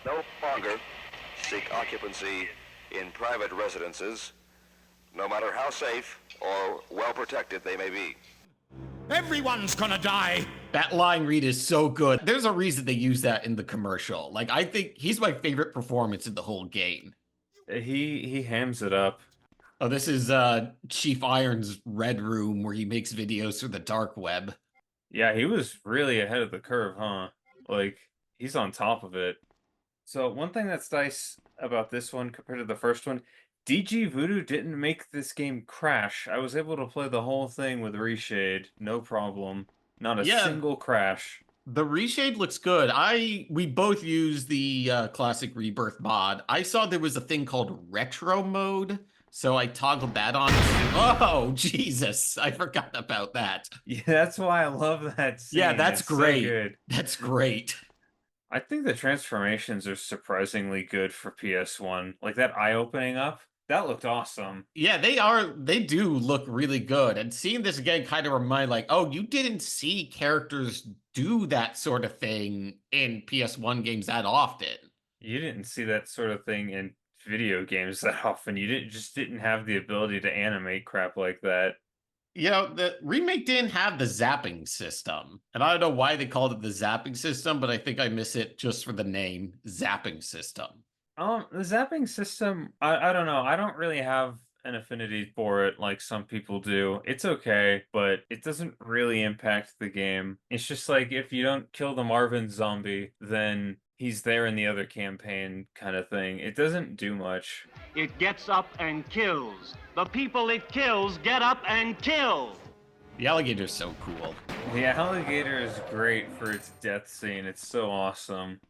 no longer seek occupancy in private residences, no matter how safe or well protected they may be. Everyone's gonna die. That line read is so good. There's a reason they use that in the commercial. Like, I think he's my favorite performance in the whole game. He hams it up. Oh, this is Chief Iron's Red Room where he makes videos through the dark web. Yeah, he was really ahead of the curve, huh? Like, he's on top of it. So one thing that's nice about this one compared to the first one, DG Voodoo didn't make this game crash. I was able to play the whole thing with Reshade, no problem. Not a single crash. The reshade looks good. We both use the Classic Rebirth mod. I saw there was a thing called retro mode, so I toggled that on. Oh, Jesus. I forgot about that. Yeah, that's why I love that scene. Yeah, that's it's great. So good. That's great. I think the transformations are surprisingly good for PS1. Like that eye opening up, that looked awesome. Yeah, they do look really good. And seeing this again kind of remind like, oh, you didn't see characters do that sort of thing in PS1 games that often. You didn't see that sort of thing in video games that often. You didn't have the ability to animate crap like that. You know, the remake didn't have the zapping system. And I don't know why they called it the zapping system, but I think I miss it just for the name zapping system. The zapping system, I don't know. I don't really have an affinity for it like some people do. It's okay, but it doesn't really impact the game. It's just like if you don't kill the Marvin zombie, then he's there in the other campaign kind of thing. It doesn't do much. It gets up and kills. The people it kills get up and kill. The alligator's so cool. The alligator is great for its death scene. It's so awesome.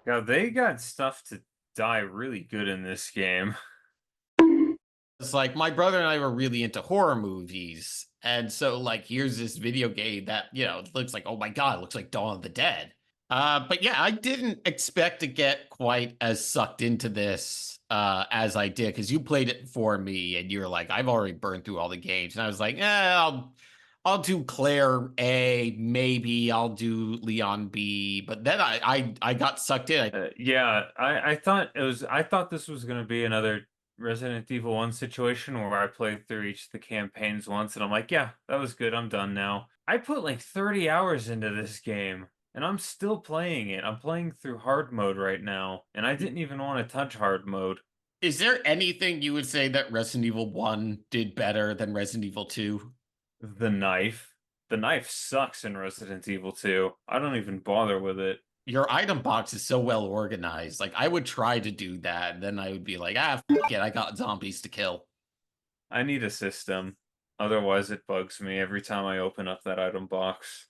God, they got stuff to die really good in this game. It's like my brother and I were really into horror movies. And so like here's this video game that, you know, looks like, oh my God, it looks like Dawn of the Dead. But yeah, I didn't expect to get quite as sucked into this as I did, because you played it for me and you're like, I've already burned through all the games. And I was like, I'll do Claire A, maybe I'll do Leon B, but then I got sucked in. Yeah, I thought this was gonna be another Resident Evil 1 situation where I played through each of the campaigns once, and I'm like, yeah, that was good, I'm done now. I put like 30 hours into this game, and I'm still playing it. I'm playing through hard mode right now, and I didn't even want to touch hard mode. Is there anything you would say that Resident Evil 1 did better than Resident Evil 2? The knife. The knife sucks in Resident Evil 2. I don't even bother with it. Your item box is so well organized. Like, I would try to do that, and then I would be like, f it, I got zombies to kill. I need a system. Otherwise, it bugs me every time I open up that item box.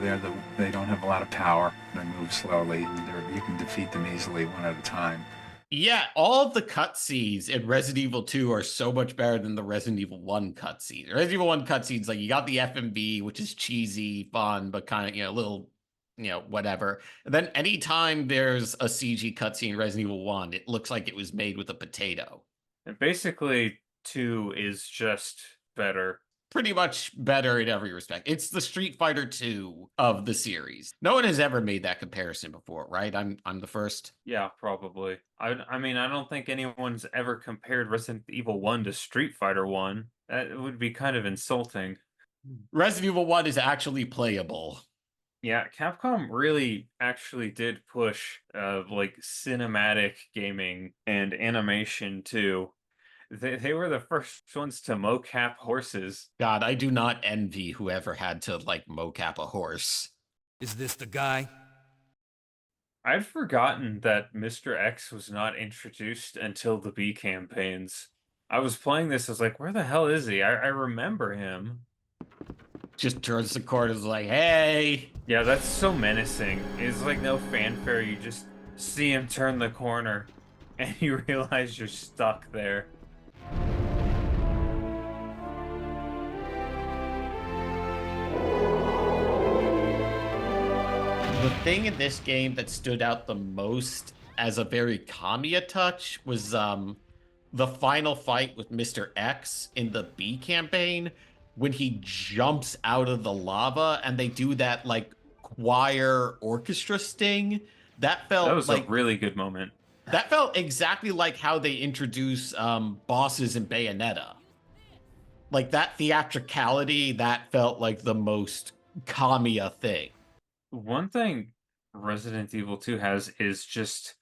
They don't have a lot of power. They move slowly. You can defeat them easily one at a time. Yeah, all of the cutscenes in Resident Evil 2 are so much better than the Resident Evil 1 cutscenes. Resident Evil 1 cutscenes, like, you got the FMV, which is cheesy, fun, but kind of, you know, a little, you know, whatever. And then anytime there's a CG cutscene in Resident Evil 1, it looks like it was made with a potato. And basically, 2 is just better. Pretty much better in every respect. It's the Street Fighter 2 of the series. No one has ever made that comparison before, right? I'm the first. Yeah, probably. I mean, I don't think anyone's ever compared Resident Evil 1 to Street Fighter 1. That would be kind of insulting. Resident Evil 1 is actually playable. Yeah, Capcom really actually did push like cinematic gaming and animation too. They were the first ones to mocap horses. God, I do not envy whoever had to, like, mocap a horse. Is this the guy? I'd forgotten that Mr. X was not introduced until the B campaigns. I was playing this, I was like, where the hell is he? I remember him. Just turns the corner and is like, hey! Yeah, that's so menacing. It's like no fanfare, you just see him turn the corner, and you realize you're stuck there. The thing in this game that stood out the most as a very Kamiya touch was the final fight with Mr. X in the B campaign, when he jumps out of the lava and they do that like choir orchestra sting That felt That was like a really good moment. that felt exactly like how they introduce bosses in Bayonetta. Like that theatricality, that felt like the most Kamiya thing. One thing Resident Evil 2 has is just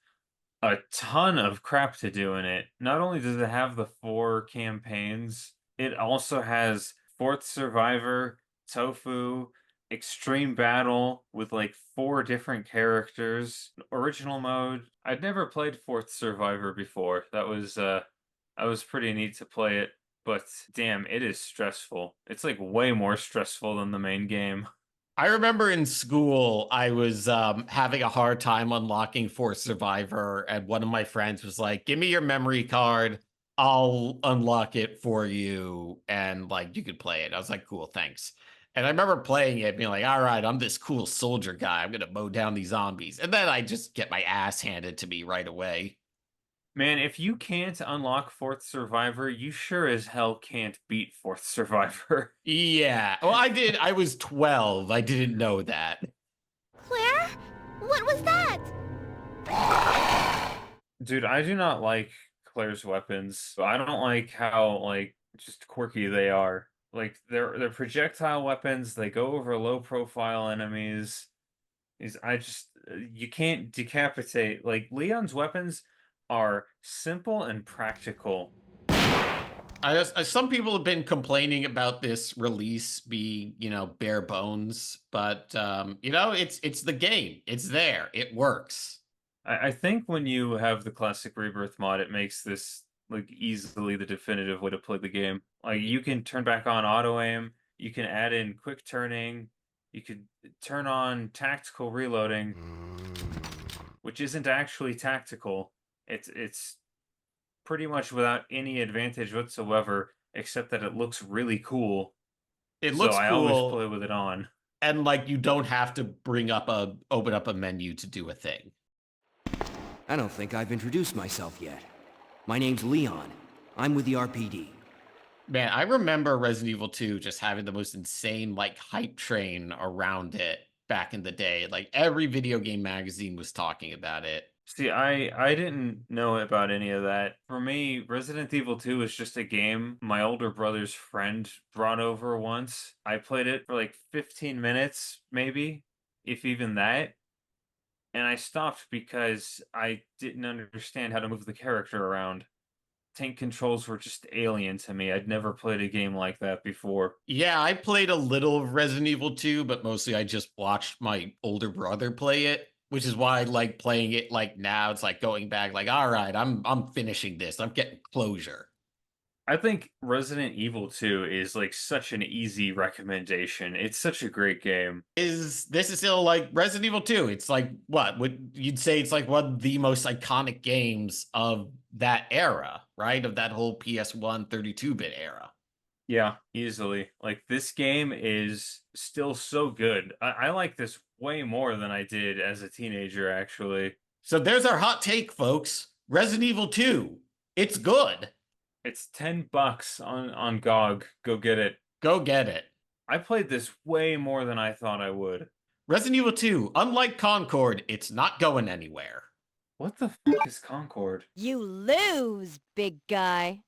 a ton of crap to do in it. Not only does it have the 4 campaigns, it also has Fourth Survivor, Tofu, Extreme Battle with like 4 different characters, original mode. I'd never played Fourth Survivor before. That was pretty neat to play it, but damn, it is stressful. It's like way more stressful than the main game. I remember in school, I was having a hard time unlocking Fourth Survivor, and one of my friends was like, "Give me your memory card. I'll unlock it for you, and like you could play it." I was like, "Cool, thanks." And I remember playing it, being like, "All right, I'm this cool soldier guy. I'm gonna mow down these zombies," and then I just get my ass handed to me right away. Man, if you can't unlock Fourth Survivor, you sure as hell can't beat Fourth Survivor. Yeah, well, I did. I was 12. I didn't know that. Claire? What was that? Dude, I do not like Claire's weapons. I don't like how like just quirky they are. Like they're projectile weapons, they go over low profile enemies. You can't decapitate. Like Leon's weapons are simple and practical. Some people have been complaining about this release being, bare bones, but it's the game. It's there. It works. I think when you have the Classic Rebirth mod, it makes this like easily the definitive way to play the game. Like you can turn back on auto aim, you can add in quick turning, you could turn on tactical reloading, which isn't actually tactical. It's pretty much without any advantage whatsoever, except that it looks really cool. It looks so I cool, always play with it on. and like you don't have to open up a menu to do a thing. I don't think I've introduced myself yet. My name's Leon. I'm with the RPD. Man, I remember Resident Evil 2 just having the most insane like hype train around it back in the day. Like every video game magazine was talking about it. See, I didn't know about any of that. For me, Resident Evil 2 is just a game my older brother's friend brought over once. I played it for like 15 minutes, maybe, if even that. And I stopped because I didn't understand how to move the character around. Tank controls were just alien to me. I'd never played a game like that before. Yeah, I played a little of Resident Evil 2, but mostly I just watched my older brother play it, which is why I like playing it like now. It's like going back like, all right, I'm finishing this. I'm getting closure. I think Resident Evil 2 is like such an easy recommendation. It's such a great game. This is still like Resident Evil 2. It's like what would you'd say it's like one of the most iconic games of that era, right? Of that whole PS1 32-bit era. Yeah, easily. Like this game is still so good. I like this way more than I did as a teenager, actually. So there's our hot take, folks. Resident Evil 2. It's good. It's $10 on GOG. Go get it. Go get it. I played this way more than I thought I would. Resident Evil 2, unlike Concord, it's not going anywhere. What the fuck is Concord? You lose, big guy.